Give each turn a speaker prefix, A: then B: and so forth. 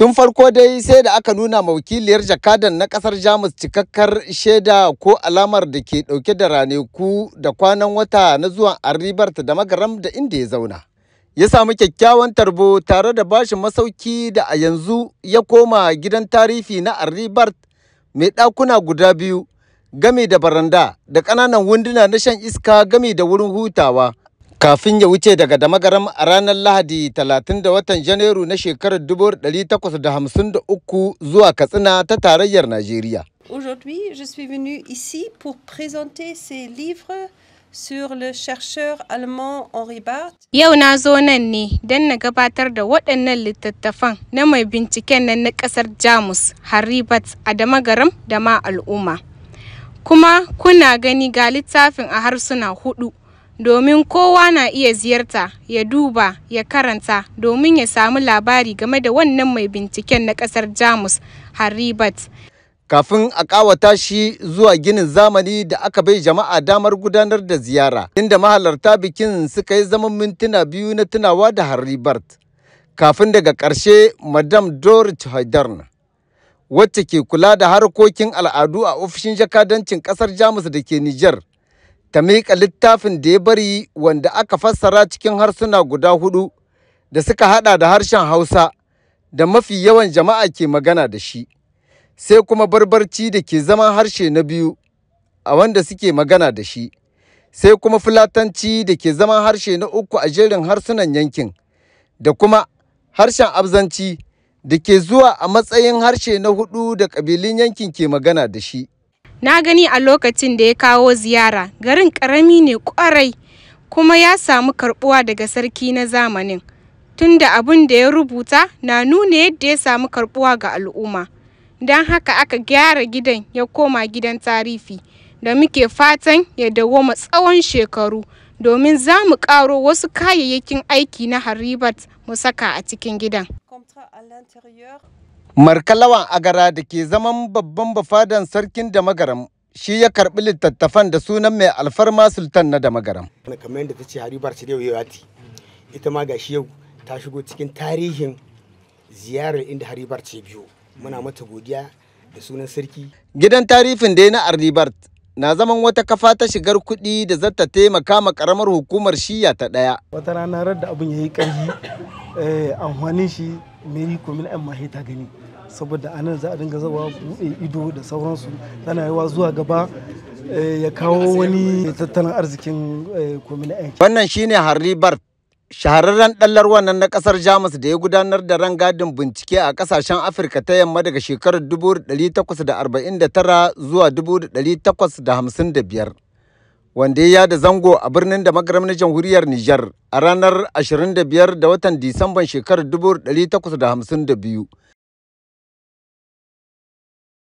A: Tun farko dai sai da aka nuna ma wakiliyar jakadan na kasar Jamus cikakkar shaida ko alamar da ke dauke da ranaku da kwanan wata na zuwan Arribart da Magaram da inda ya zauna. Ya samu kyakkyawan tarbo tare da bashi masauki da a yanzu ya koma gidan tarihi na Arribart mai ɗakuna guda biyu game da baranda da ƙananan wunduna na shan iska game da wurin hutawa. Kafin ya wuce daga Damagaram a ranar Lahadi 30 da watan Janairu na shekarar 1853 zuwa Katsina ta tarayyar Najeriya.
B: Aujourd'hui, je suis venu ici pour présenter ces livres sur le chercheur allemand Henri Barth.
C: Yau na zo nan ne don na gabatar da waɗannan littattafan na mai binciken nan na ƙasar Jamus, Henri Barth a Damagaram da ma al'umma. Kuma kuna gani ga littafin a harsuna 4. Domin kowa na iya ziyarta, ya duba, ya karanta domin ya samu labari game da wannan mai binciken na ƙasar Jamus, Henri Barth.
A: Kafin a ƙawata shi zuwa ginin zamani da aka bai jama'a damar gudanar da ziyara, inda mahalarta bikin suka yi zaman mintuna 2 na tunawa da Henri Barth. Kafin daga ƙarshe, Madame Dorit Haidar, wacce ke kula da harkokin al'adu a ofishin jakadancin ƙasar Jamus da ke Nijar, ta miƙa littafin da ya bari wanda aka fassara cikin harsuna guda 4 da suka hada da harshen Hausa da mafi yawan jama'a ke magana da shi, sai kuma Barbarci da ke zama harshe na biyu a wanda suke magana da shi, sai kuma Fulatanci da ke zama harshe na 3 a jerin harsunan yankin, da kuma harshen Abzanci da ke zuwa a matsayin harshe na 4 da ƙabilun yankin ke magana da shi.
C: Na gani a lokacin da ya kawo ziyara, garin ƙarami ne ƙwarai kuma ya samu karɓuwa daga sarki na zamanin, tunda abin da ya rubuta na nuna yadda ya samu karɓuwa ga al'umma. Don haka aka gyara gidan ya koma gidan tarihi da muke fatan ya dawwama tsawon shekaru domin za mu ƙaro wasu kayayyakin aiki na Henri Barth mu saka a cikin gidan.
A: Markalawan Agara da ke zaman babban bafadan sarkin Damagaram shi ya karɓi littattafan da sunan mai alfarma sultan na Damagaram.
D: Kamar yadda ta ce Henri Barth yau ita ma gashi yau ta shigo cikin tarihin ziyarar inda Henri Barth ya biyo. Muna mata godiya da sunan sarki.
A: Gidan tarihin dai na Henri Barth na zaman wata kafa ta shigar kuɗi da zata taimaka ma ƙaramar hukumar shiya ta 1.
E: Wata rana da abin ya yi ƙarfi amfanin shi meri komin yan mahe ta gani, saboda anan za a dinga zawa buɗe ido da sauransu, tana yawa zuwa gaba ya kawo wani tattalin arzikin komin yan.
A: Wannan shine Henri Barth, shahararren ɗallar wannan na ƙasar Jamus da ya gudanar da rangadin bincike a ƙasashen Afirka ta yamma daga shekarar 1849 zuwa 1855, wanda ya yada zango a birnin Damagaram na jamhuriyar Nijar a ranar 25 da watan Disamban shekarar 1852.